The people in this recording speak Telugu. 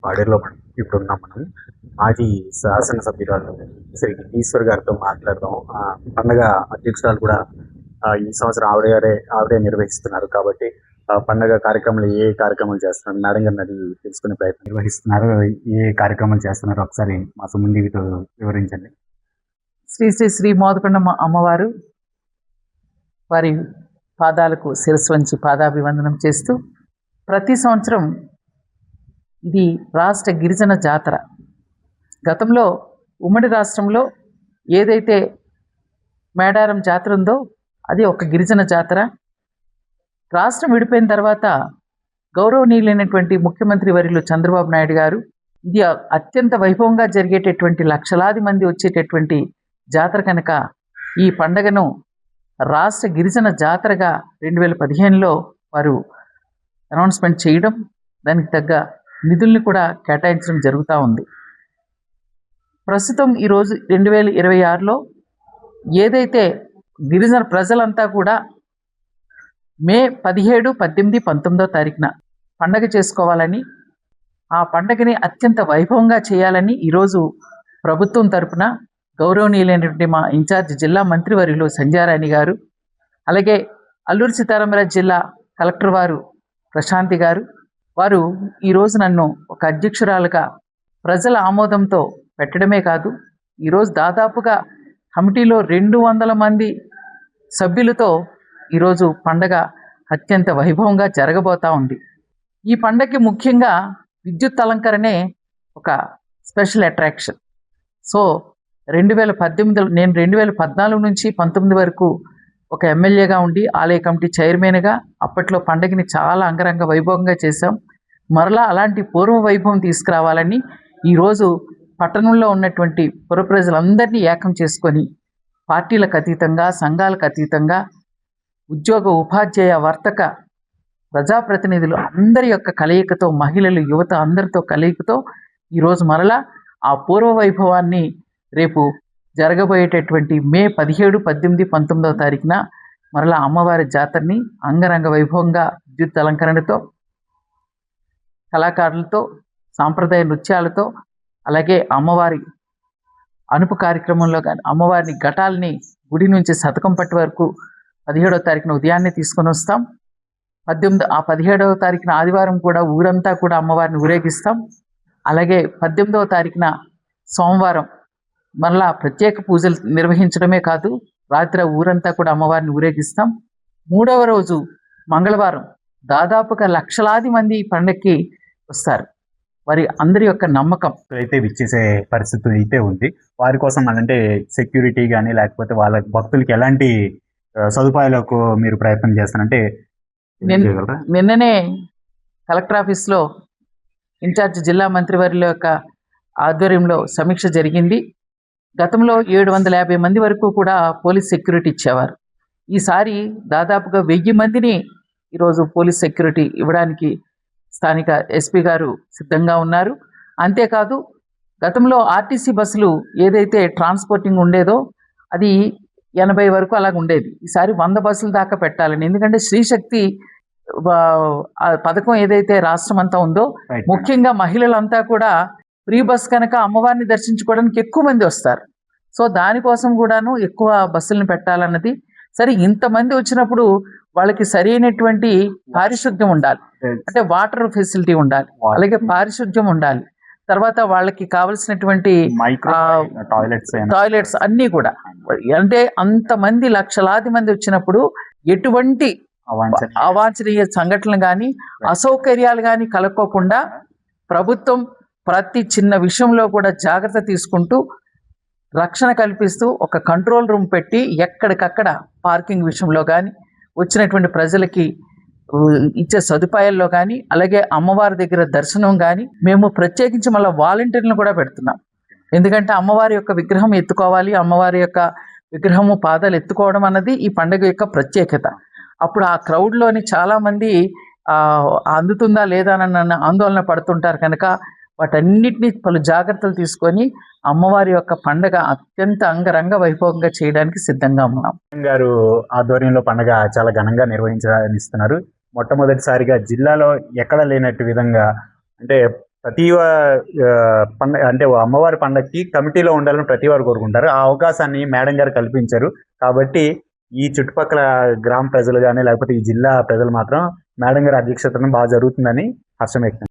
పాడేరులో ఇప్పుడున్నాం మనం. మాజీ శాసనసభ్యురాలు శ్రీ ఈశ్వర్ గారితో మాట్లాడదాం. పండగ అధ్యక్షురాలు కూడా ఈ సంవత్సరం ఆవిడే నిర్వహిస్తున్నారు కాబట్టి పండగ కార్యక్రమాలు ఏ కార్యక్రమాలు చేస్తున్నారు మేడం గారిని అది తెలుసుకునే ప్రయత్నం నిర్వహిస్తున్నారు. ఏ కార్యక్రమాలు చేస్తున్నారు ఒకసారి మా సుమందితో వివరించండి. శ్రీ శ్రీ శ్రీ మోదకొండమ్మ అమ్మవారు వారి పాదాలకు శిరస్సు వంచి పాదాభివందనం చేస్తూ ప్రతి సంవత్సరం ఇది రాష్ట్ర గిరిజన జాతర. గతంలో ఉమ్మడి రాష్ట్రంలో ఏదైతే మేడారం జాతర ఉందో అది ఒక గిరిజన జాతర. రాష్ట్రం విడిపోయిన తర్వాత గౌరవనీయులైనటువంటి ముఖ్యమంత్రి వర్యులు చంద్రబాబు నాయుడు గారు ఇది అత్యంత వైభవంగా జరిగేటటువంటి లక్షలాది మంది వచ్చేటటువంటి జాతర కనుక ఈ పండగను రాష్ట్ర గిరిజన జాతరగా 2015లో వారు అనౌన్స్మెంట్ చేయడం, దానికి తగ్గ నిధుల్ని కూడా కేటాయించడం జరుగుతూ ఉంది. ప్రస్తుతం ఈరోజు 2026లో ఏదైతే గిరిజన ప్రజలంతా కూడా మే 17, 18, 19వ తారీఖున పండగ చేసుకోవాలని, ఆ పండగని అత్యంత వైభవంగా చేయాలని ఈరోజు ప్రభుత్వం తరపున గౌరవనీయులైనటువంటి మా ఇన్ఛార్జ్ జిల్లా మంత్రివర్యులు సంధ్యారాణి గారు, అలాగే అల్లూరి సీతారామరాజు జిల్లా కలెక్టర్ వారు ప్రశాంతి గారు, వారు ఈరోజు నన్ను ఒక అధ్యక్షురాలుగా ప్రజల ఆమోదంతో పెట్టడమే కాదు, ఈరోజు దాదాపుగా కమిటీలో 200 మంది సభ్యులతో ఈరోజు పండగ అత్యంత వైభవంగా జరగబోతూ ఉంది. ఈ పండగకి ముఖ్యంగా విద్యుత్ అలంకరణే ఒక స్పెషల్ అట్రాక్షన్. సో 2018 నేను 2014 నుంచి 19 వరకు ఒక ఎమ్మెల్యేగా ఉండి ఆలయ కమిటీ చైర్మన్గా అప్పట్లో పండగని చాలా అంగరంగ వైభవంగా చేశాం. మరలా అలాంటి పూర్వ వైభవం తీసుకురావాలని ఈరోజు పట్టణంలో ఉన్నటువంటి పుర ప్రజలందరినీ ఏకం చేసుకొని పార్టీలకు అతీతంగా, సంఘాలకు అతీతంగా, ఉద్యోగ ఉపాధ్యాయ వర్తక ప్రజాప్రతినిధులు అందరి యొక్క కలయికతో, మహిళలు యువత అందరితో కలయికతో ఈరోజు మరలా ఆ పూర్వ వైభవాన్ని రేపు జరగబోయేటటువంటి మే 17, 18, 19వ తారీఖున మరలా అమ్మవారి జాతరని అంగరంగ వైభవంగా విద్యుత్ అలంకరణతో, కళాకారులతో, సాంప్రదాయ నృత్యాలతో, అలాగే అమ్మవారి అనుపు కార్యక్రమంలో కానీ అమ్మవారిని ఘటాలని గుడి నుంచి శతకం పట్టు వరకు 17వ తారీఖున ఉదయాన్నే తీసుకొని వస్తాం. 17వ తారీఖున ఆదివారం కూడా ఊరంతా కూడా అమ్మవారిని ఊరేగిస్తాం. అలాగే 18వ తారీఖున సోమవారం మరలా ప్రత్యేక పూజలు నిర్వహించడమే కాదు, రాత్రి ఊరంతా కూడా అమ్మవారిని ఊరేగిస్తాం. 3వ రోజు మంగళవారం దాదాపుగా లక్షలాది మంది ఈ పండగకి వస్తారు. వారి అందరి యొక్క నమ్మకం అయితే విచ్చేసే పరిస్థితి అయితే ఉంది. వారి కోసం అంటే సెక్యూరిటీ కానీ లేకపోతే వాళ్ళ భక్తులకి ఎలాంటి సదుపాయాలకు మీరు ప్రయత్నం చేస్తారంటే, నిన్ననే కలెక్టర్ ఆఫీస్లో ఇన్ఛార్జ్ జిల్లా మంత్రివర్యుల యొక్క ఆధ్వర్యంలో సమీక్ష జరిగింది. గతంలో 750 మంది వరకు కూడా పోలీస్ సెక్యూరిటీ ఇచ్చేవారు. ఈసారి దాదాపుగా 1000 మందిని ఈరోజు పోలీస్ సెక్యూరిటీ ఇవ్వడానికి స్థానిక ఎస్పీ గారు సిద్ధంగా ఉన్నారు. అంతేకాదు గతంలో ఆర్టీసీ బస్సులు ఏదైతే ట్రాన్స్పోర్టింగ్ ఉండేదో అది 80 వరకు అలాగ ఉండేది. ఈసారి 100 బస్సుల దాకా పెట్టాలని, ఎందుకంటే శ్రీశక్తి పథకం ఏదైతే రాష్ట్రం అంతా ఉందో ముఖ్యంగా మహిళలంతా కూడా ఫ్రీ బస్ కనుక అమ్మవారిని దర్శించుకోవడానికి ఎక్కువ మంది వస్తారు. సో దానికోసం కూడాను ఎక్కువ బస్సులను పెట్టాలన్నది. సరే, ఇంతమంది వచ్చినప్పుడు వాళ్ళకి సరైనటువంటి పారిశుద్ధ్యం ఉండాలి, అంటే వాటర్ ఫెసిలిటీ ఉండాలి, అలాగే పారిశుద్ధ్యం ఉండాలి. తర్వాత వాళ్ళకి కావలసినటువంటి టాయిలెట్స్ అన్నీ కూడా, అంటే అంతమంది లక్షలాది మంది వచ్చినప్పుడు ఎటువంటి అవాంఛనీయ సంఘటనలు కానీ అసౌకర్యాలు కానీ కలక్కోకుండా ప్రభుత్వం ప్రతి చిన్న విషయంలో కూడా జాగ్రత్త తీసుకుంటూ రక్షణ కల్పిస్తూ ఒక కంట్రోల్ రూమ్ పెట్టి ఎక్కడికక్కడ పార్కింగ్ విషయంలో కానీ, వచ్చినటువంటి ప్రజలకి ఇచ్చే సదుపాయాల్లో కానీ, అలాగే అమ్మవారి దగ్గర దర్శనం కానీ మేము ప్రత్యేకించి మళ్ళీ వాలంటీర్లను కూడా పెడుతున్నాం. ఎందుకంటే అమ్మవారి యొక్క విగ్రహం ఎత్తుకోవాలి, అమ్మవారి యొక్క విగ్రహము పాదాలు ఎత్తుకోవడం అన్నది ఈ పండుగ యొక్క ప్రత్యేకత. అప్పుడు ఆ క్రౌడ్లోని చాలామంది అందుతుందా లేదా అన్న ఆందోళన పడుతుంటారు కనుక వాటన్నిటినీ పలు జాగ్రత్తలు తీసుకొని అమ్మవారి యొక్క పండగ అత్యంత అంగరంగ వైభవంగా చేయడానికి సిద్ధంగా ఉన్నాం. గారు ఆధ్వర్యంలో పండుగ చాలా ఘనంగా నిర్వహించనిస్తున్నారు. మొట్టమొదటిసారిగా జిల్లాలో ఎక్కడ లేనట్టు విధంగా, అంటే ప్రతి పండగ అంటే అమ్మవారి పండగకి కమిటీలో ఉండాలని ప్రతి వారు కోరుకుంటారు. ఆ అవకాశాన్ని మేడం గారు కల్పించారు. కాబట్టి ఈ చుట్టుపక్కల గ్రామ ప్రజలు కానీ లేకపోతే ఈ జిల్లా ప్రజలు మాత్రం మేడం గారి అధ్యక్షతను బాగా జరుగుతుందని హర్షం వ్యక్తం